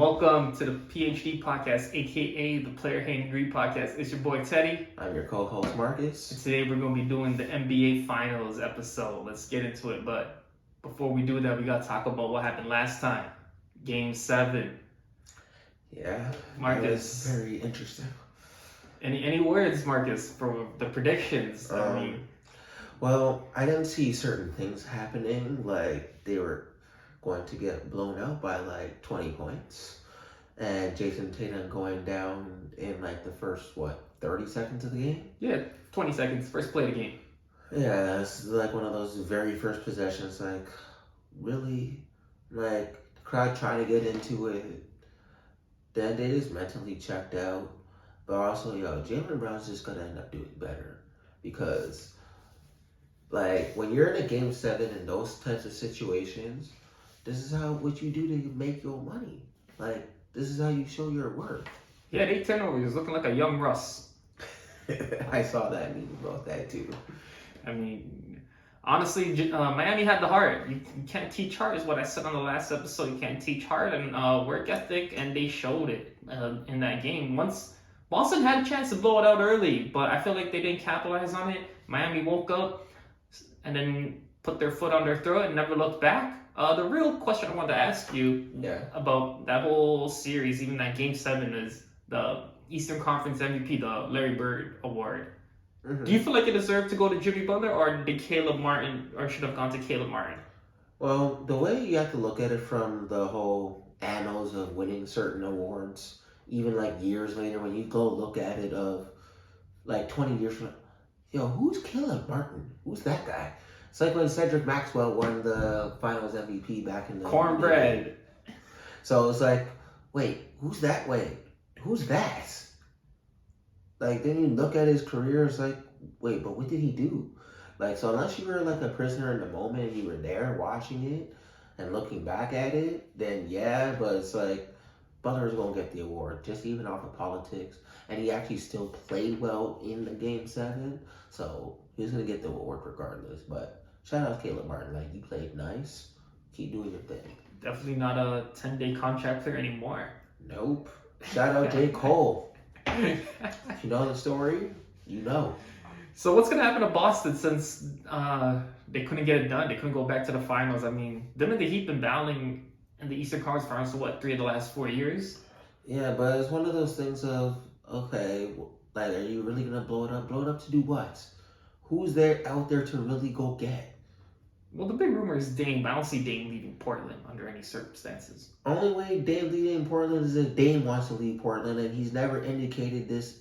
Welcome to the PhD podcast, aka the Player Hate Degree podcast. It's your boy Teddy. I'm your co-host Marcus. And today we're going to be doing the NBA Finals episode. Let's get into it. But before we do that, we got to talk about what happened last time. Game 7. Yeah, Marcus. That was very interesting. Any words, Marcus, for the predictions? Well, I didn't see certain things happening, like they were going to get blown out by like 20 points, and Jason Tatum going down in like the first 30 seconds of the game. Yeah, 20 seconds, first play of the game. Yeah, it's like one of those very first possessions. Like, really, like the crowd trying to get into it. Then they just mentally checked out. But also, Jaylen Brown's just gonna end up doing better because, like, when you're in a game 7 in those types of situations, this is what you do to make your money. Like, this is how you show your worth. Yeah, 8 turnovers, looking like a young Russ. I saw that meme about that too. I mean, honestly, Miami had the heart. You can't teach heart, is what I said on the last episode. You can't teach heart and work ethic, and they showed it in that game. Once Boston had a chance to blow it out early, but I feel like they didn't capitalize on it. Miami woke up and then put their foot on their throat and never looked back. The real question I wanted to ask you about that whole series, even that Game 7, is the Eastern Conference MVP, the Larry Bird Award. Mm-hmm. Do you feel like it deserved to go to Jimmy Butler, or did Caleb Martin, or should have gone to Caleb Martin? Well, the way you have to look at it from the whole annals of winning certain awards, even like years later, when you go look at it of like 20 years from now, who's Caleb Martin? Who's that guy? It's like when Cedric Maxwell won the Finals MVP back in the Cornbread. So it's like, wait, who's that? Who's that? Like, then you look at his career, it's like, wait, but what did he do? Like, so unless you were like a prisoner in the moment and you were there watching it and looking back at it, then yeah, but it's like, Butler's gonna get the award, just even off of politics. And he actually still played well in the Game 7, so he's gonna get the award regardless. But shout out to Caleb Martin, like, you played nice. Keep doing your thing. Definitely not a 10-day contract player anymore. Nope. Shout out J. Cole. If you know the story, you know. So what's gonna happen to Boston since they couldn't get it done? They couldn't go back to the finals. I mean, them and the Heat been battling in the Eastern Conference Finals for 3 of the last 4 years? Yeah, but it's one of those things of, okay, like, are you really gonna blow it up? Blow it up to do what? Who's there out there to really go get? Well, the big rumor is Dame, but I don't see Dame leaving Portland under any circumstances. Only way Dame leaving Portland is if Dame wants to leave Portland, and he's never indicated this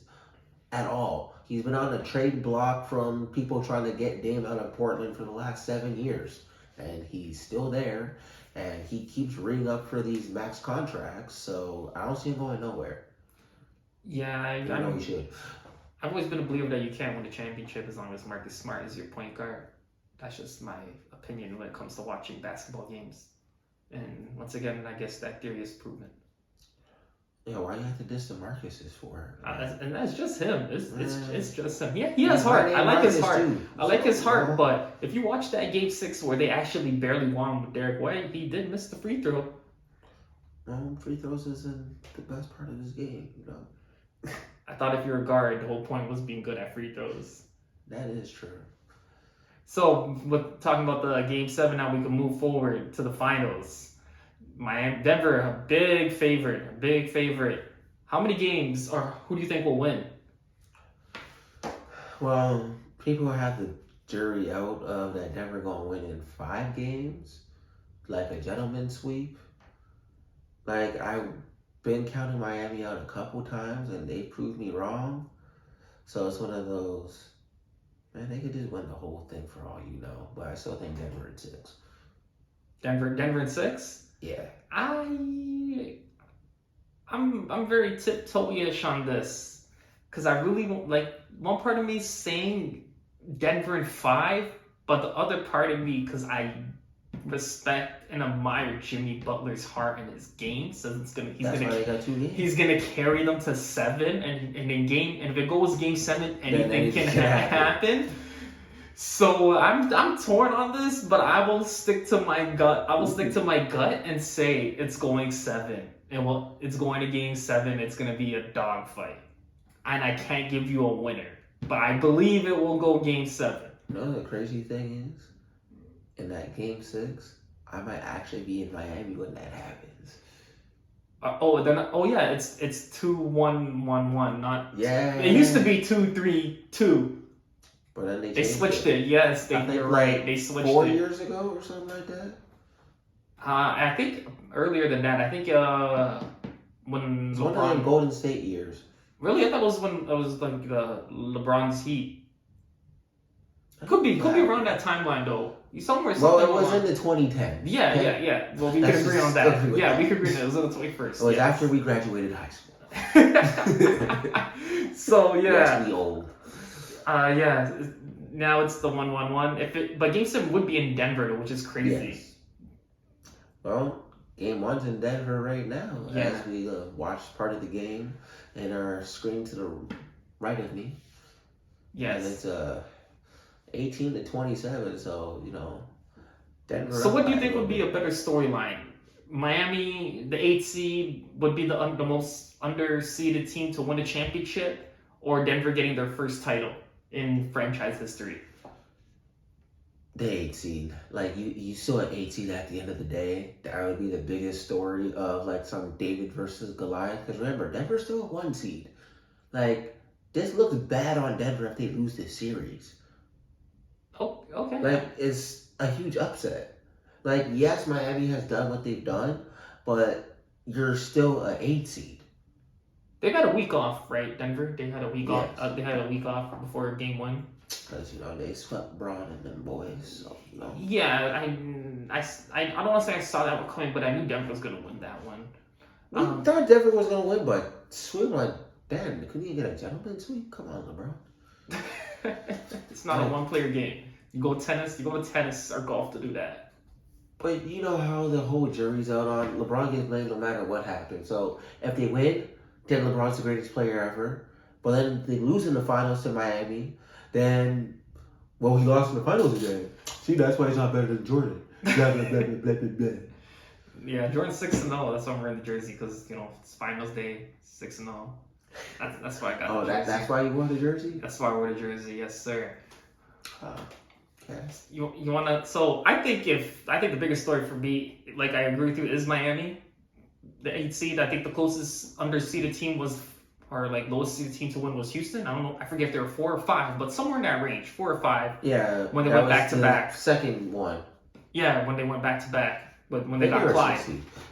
at all. He's been on a trade block from people trying to get Dame out of Portland for the last 7 years, and he's still there, and he keeps ringing up for these max contracts, so I don't see him going nowhere. Yeah, I know he should. I've always been a believer that you can't win a championship as long as Marcus Smart is your point guard. That's just my opinion when it comes to watching basketball games. And once again, I guess that theory is proven. Yeah, why you have to diss the Marcuses for? And that's just him. It's just him. Yeah, he has heart. I like his heart. I like his heart. But if you watch that Game 6 where they actually barely won with Derek White, he did miss the free throw. Free throws isn't the best part of this game, I thought if you're a guard, the whole point was being good at free throws. That is true. So, with talking about the Game 7, now we can move forward to the finals. Denver, a big favorite. How many games, or who do you think will win? Well, people have the jury out of that Denver going to win in 5 games, like a gentleman's sweep. Like, I've been counting Miami out a couple times, and they proved me wrong. So it's one of those, man, they could just win the whole thing for all you know. But I still think Denver at 6. Denver at 6? Yeah. I'm very tiptoe-ish on this, because I really won't, like, one part of me is saying Denver in 5, but the other part of me, because I respect and admire Jimmy Butler's heart and his game, says he's gonna carry them to 7, and if it goes Game 7, anything can happen. So I'm torn on this, but I will stick to my gut. I will stick to my gut and say it's going 7. and it's going to Game 7. It's going to be a dogfight, and I can't give you a winner, but I believe it will go Game 7. You know the crazy thing is, in that Game 6, I might actually be in Miami when that happens. Yeah, it's 2-1-1-1, not. Yeah. It used to be 2-3-2. But then They switched it. Yes, you're right. They switched 4 it. years ago or something like that. I think earlier than that. I think when It's one of them Golden State years. Really, I thought it was when it was like the LeBron's Heat. Could be around that timeline though. Somewhere. Well, it was in the 2010s. Yeah. Well, we can agree on that. Yeah, we can agree on that. It was in the 21st. It was after we graduated high school. So yeah. Yes, we old. Yeah. Now it's the 1-1-1. But Game 7 would be in Denver, which is crazy. Yes. Well, Game 1's in Denver right now. Yeah. As we watch part of the game and our screen to the right of me. Yes. And it's 18-27. So Denver. So what do you think would be a better storyline? Miami, the 8th seed, would be the most underseeded team to win a championship, or Denver getting their first title in franchise history? The 8th seed. Like, you saw an 8th seed at the end of the day. That would be the biggest story of, like, some David versus Goliath. Because remember, Denver's still a 1 seed. Like, this looks bad on Denver if they lose this series. Oh, okay. Like, it's a huge upset. Like, yes, Miami has done what they've done, but you're still an 8 seed. They've had a week off, right, Denver? They had a week Yes. off. They had a week off before Game 1. Because, they swept Braun and them boys, so, Yeah, I don't want to say I saw that one coming, but I knew Denver was going to win that one. We thought Denver was going to win, but sweep, like, damn, couldn't you get a gentleman sweep? Come on, LeBron. It's not a one-player game. You go to tennis or golf to do that. But you know how the whole jury's out on LeBron gets blamed no matter what happens. So if they win, then LeBron's the greatest player ever. But then if they lose in the finals to Miami, then he lost in the finals again. See, that's why he's not better than Jordan. Blah, blah, blah, blah, blah, blah. Yeah, Jordan's 6-0. That's why I'm wearing the jersey because it's finals day, 6-0. That's why I got. That's why you wore the jersey. That's why I wore the jersey. Yes, sir. Okay. You wanna? So I think the biggest story for me, like I agree with you, is Miami, the 8th seed. I think the closest underseeded team lowest seeded team to win was Houston. I don't know. I forget if they were 4 or 5, but somewhere in that range, 4 or 5. Yeah. When they went back to back. Second one. Yeah, when they went back to back, but when they Maybe got Clyde.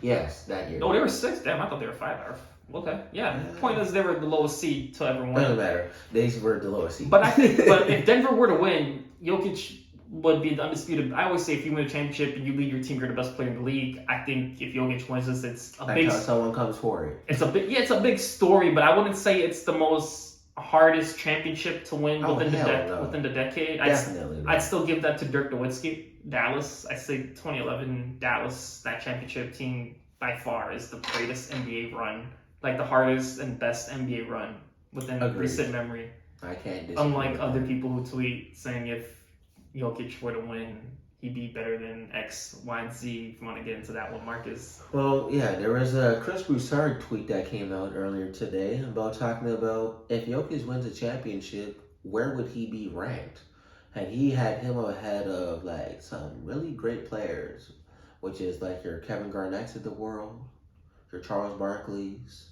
Yes, that year. No, they were 6. Damn, I thought they were 5. Okay, yeah. The point is, they were the lowest seed to ever win. Doesn't matter. They were the lowest seed. But if Denver were to win, Jokic would be the undisputed. I always say if you win a championship and you lead your team, you're the best player in the league. I think if Jokic wins this, it's a big. How someone comes for it. It's a big story, but I wouldn't say it's the most hardest championship to win within the decade. Definitely. I'd still give that to Dirk Nowitzki, Dallas. I say 2011 Dallas, that championship team by far is the greatest NBA run, like the hardest and best NBA run within recent memory. I can't disagree. Unlike other people who tweet saying if Jokic were to win, he'd be better than X, Y, and Z. If you want to get into that one, Marcus. Well, yeah, there was a Chris Broussard tweet that came out earlier today about talking about if Jokic wins a championship, where would he be ranked? And he had him ahead of like some really great players, which is like your Kevin Garnett's of the world, your Charles Barkley's.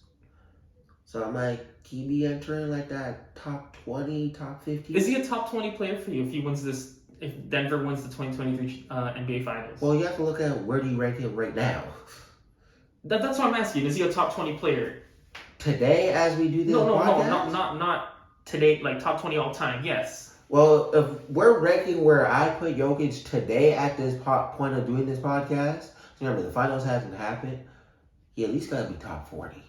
So I'm like, he be entering like that top 20, top 50? Is he a top 20 player for you if he wins this? If Denver wins the 2023 NBA Finals? Well, you have to look at where do you rank him right now. That's what I'm asking. Is he a top 20 player? Today, as we do this podcast? No, not today, like top 20 all time, yes. Well, if we're ranking where I put Jokic today at this point of doing this podcast, remember the finals hasn't happened, he at least got to be top 40.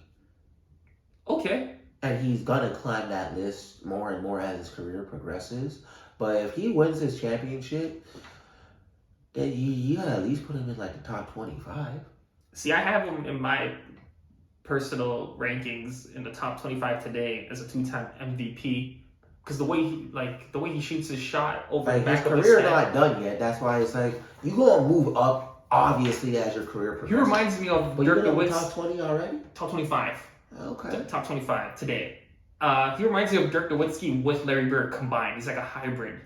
Okay. And he's going to climb that list more and more as his career progresses. But if he wins this championship, then you gotta at least put him in like the top 25. See, I have him in my personal rankings in the top 25 today as a 2-time MVP. Because the way he shoots his shot over like the back his of his career head. not done yet. That's why it's like you gonna move up obviously as your career He progresses. reminds me of But you're Dirk in the Nowitzki. top 20 already? Top 25. Okay. Top 25 today. He reminds me of Dirk Nowitzki with Larry Bird combined. He's like a hybrid.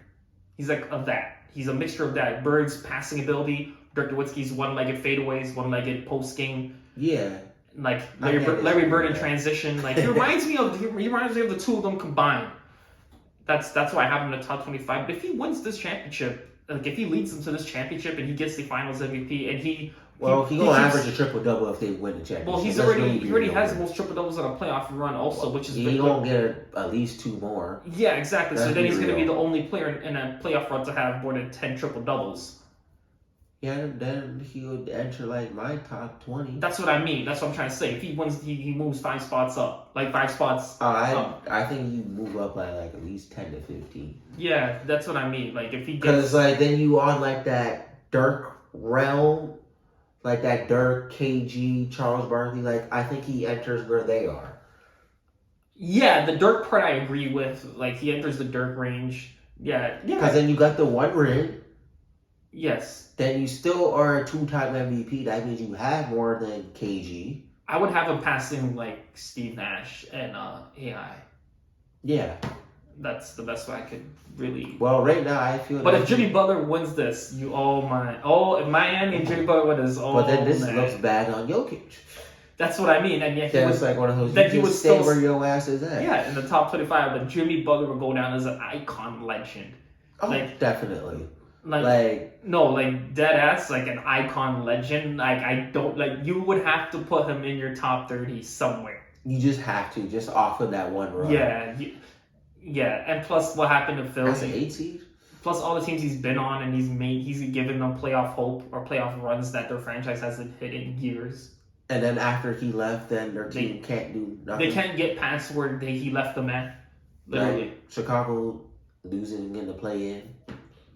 He's like of that. He's a mixture of that. Bird's passing ability, Dirk Nowitzki's one-legged fadeaways, one-legged post game. Yeah. Like Larry Bird in transition. Like he reminds me of the two of them combined. That's why I have him in the top 25. But if he wins this championship, like if he leads them to this championship and he gets the Finals MVP and he gonna average a triple double if they win the championship. Well, he already has the most triple doubles on a playoff run also, which is he gonna get at least 2 more. Yeah, exactly. So then he's gonna be real. the only player in a playoff run to have more than 10 triple doubles. Yeah, then he would enter like my top 20. That's what I mean. That's what I'm trying to say. If he wins, he moves 5 spots up, like 5 spots. I think you move up by like at least 10 to 15. Yeah, that's what I mean. Like if he gets, Because like then you on like that Dirk realm, like that Dirk, KG, Charles Barkley. Like I think he enters where they are. yeah, the Dirk part I agree with. Like he enters the Dirk range. Yeah. Because then you got the 1 ring. Yes. Then you still are a 2-time MVP. That means you have more than KG. I would have him passing like Steve Nash and AI. Yeah. That's the best way I could really. Well, right now I feel. But if Jimmy Butler wins this, if Miami and Jimmy Butler win this, But then this looks bad on Jokic. That's what I mean, and yet It's like one of those. Then You just stay where your ass is at. Yeah, in the top 25, but Jimmy Butler will go down as an icon legend. Oh, like definitely. Like dead ass, like an icon legend. Like I don't like you would have to put him in your top 30 somewhere. You just have to, just off of that one run. Yeah, and plus what happened to Phil? That's an 8 seed. Plus all the teams he's been on, and he's given them playoff hope or playoff runs that their franchise hasn't hit in years. And then after he left, then their team can't do nothing. They can't get past where he left them at. Literally. Like Chicago losing in the play-in.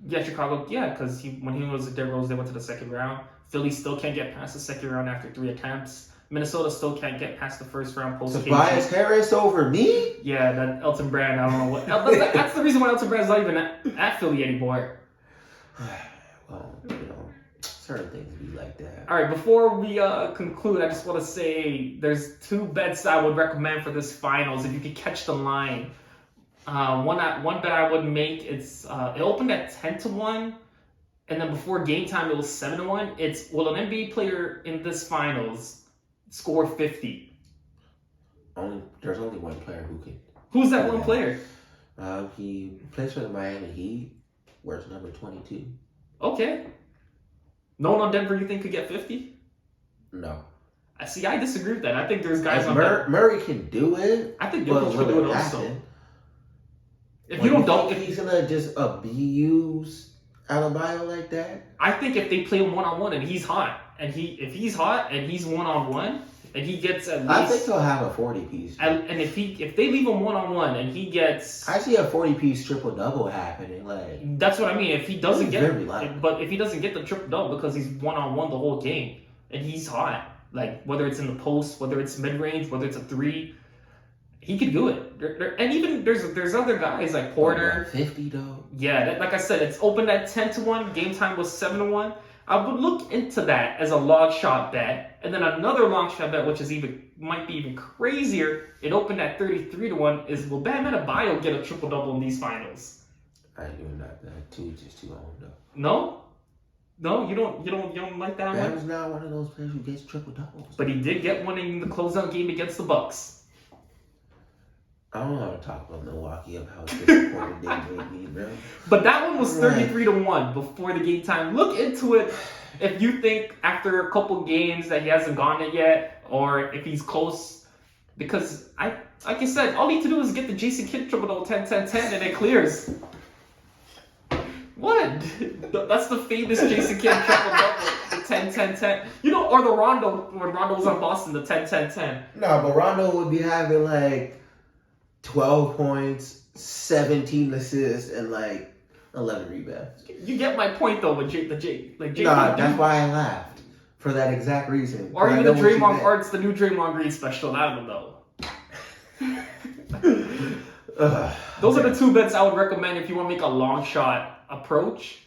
Yeah, Chicago. Yeah, because when he was at Derrick Rose, they went to the second round. Philly still can't get past the second round after 3 attempts. Minnesota still can't get past the first round post. Tobias Harris over me? Yeah, that Elton Brand. I don't know what. That's the reason why Elton Brand's not even at Philly anymore. Well, certain things be like that. All right, before we conclude, I just want to say there's 2 bets I would recommend for this finals if you could catch the line. One bet I would make, it opened at 10-1, and then before game time it was 7-1. It's will an NBA player in this finals score 50? There's only one player who can. Who's that one player? He plays for the Miami Heat. Wears number 22. Okay. No one on Denver you think could get 50? No. I disagree with that. I think there's guys on Murray can do it. I think Jokic can do it also. If He's gonna just abuse Adebayo like that. I think if they play him 1-on-1 and he's hot, and if he's hot and he's 1-on-1 and he gets at least, I think he'll have a 40-piece. And if they leave him 1-on-1 and he gets, I see a 40-piece triple double happening. Like that's what I mean. If he doesn't get, likely. but if he doesn't get the triple double because he's 1-on-1 the whole game and he's hot, like whether it's in the post, whether it's mid range, whether it's a 3. He could do it. And even there's other guys like Porter. 50 though. Yeah, like I said, it's opened at 10-1. Game time was 7-1. I would look into that as a long shot bet. And then another long shot bet, which might be even crazier. It opened at 33-1. Is will Bam Adebayo get a triple double in these finals? I ain't doing that. Just too long though. No, you don't like that one. Bam's not one of those players who gets triple doubles. But he did get one in the closeout game against the Bucks. I don't want to talk about Milwaukee of how disappointed they made me, bro. But that one was 33-1 before the game time. Look into it if you think after a couple games that he hasn't gone it yet, or if he's close. Because like I said, all you need to do is get the Jason Kidd triple double 10-10-10 and it clears. What? That's the famous Jason Kidd triple double, the 10-10-10. Or the Rondo when Rondo was on Boston, the 10-10-10. No, but Rondo would be having like 12 points, 17 assists, and like 11 rebounds. You get my point though with Jake. Nah, that's why I laughed. For that exact reason. Or even the Draymond, or it's the new Draymond Green special. I don't know. Those are the 2 bets I would recommend if you want to make a long shot approach.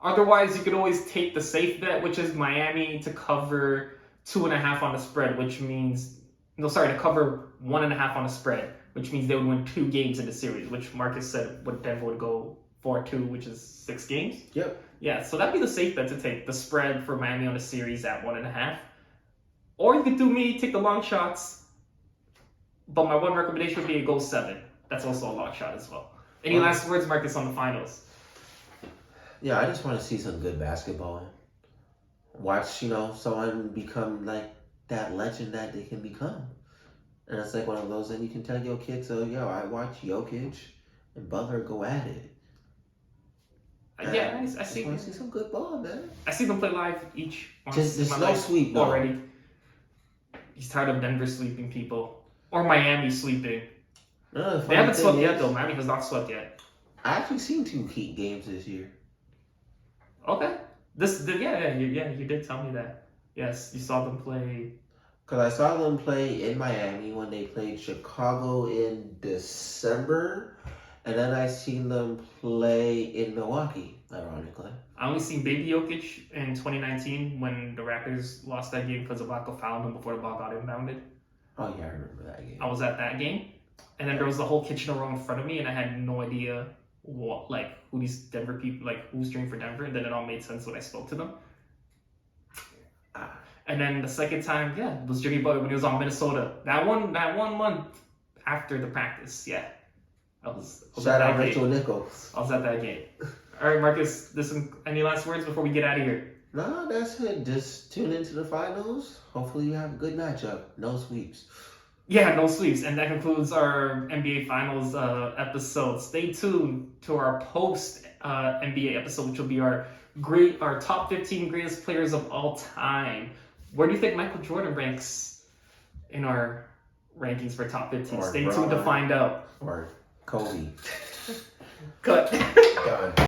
Otherwise, you could always take the safe bet, which is Miami to cover 2.5 on the spread, which means to cover 1.5 on the spread, which means they would win 2 games in the series, which Marcus said what Denver would go 4-2, which is 6 games. Yep. Yeah, so that'd be the safe bet to take, the spread for Miami on the series at 1.5. Or you could do me, take the long shots, but my one recommendation would be a go 7. That's also a long shot as well. Any last words, Marcus, on the finals? Yeah, I just want to see some good basketball. Watch, someone become like that legend that they can become. And it's like one of those that you can tell your kids, I watch Jokic and Butler go at it. Yeah, I see. I want to see some good ball, man. I see them play live each. There's no sweep already. He's tired of Denver sweeping people or Miami sweeping. They haven't swept yet, though. Miami has not swept yet. I actually seen 2 Heat games this year. Okay. You did tell me that. Yes, you saw them play. Because I saw them play in Miami when they played Chicago in December. And then I seen them play in Milwaukee, ironically. I only seen Baby Jokic in 2019 when the Raptors lost that game because Ibaka fouled him before the ball got inbounded. Oh, yeah, I remember that game. I was at that game. And then there was the whole kitchen row in front of me, and I had no idea who these Denver people, who's cheering for Denver. And then it all made sense when I spoke to them. And then the second time, it was Jimmy Butler when he was on Minnesota. That one month after the practice, I was Shout out Rachel Nichols. I was at that game. All right, Marcus, any last words before we get out of here? No, that's it. Just tune into the finals. Hopefully you have a good matchup. No sweeps. Yeah, no sweeps. And that concludes our NBA Finals episode. Stay tuned to our post NBA episode, which will be our top 15 greatest players of all time. Where do you think Michael Jordan ranks in our rankings for top 15? Stay tuned to find out. Or Kobe. Cut. Done.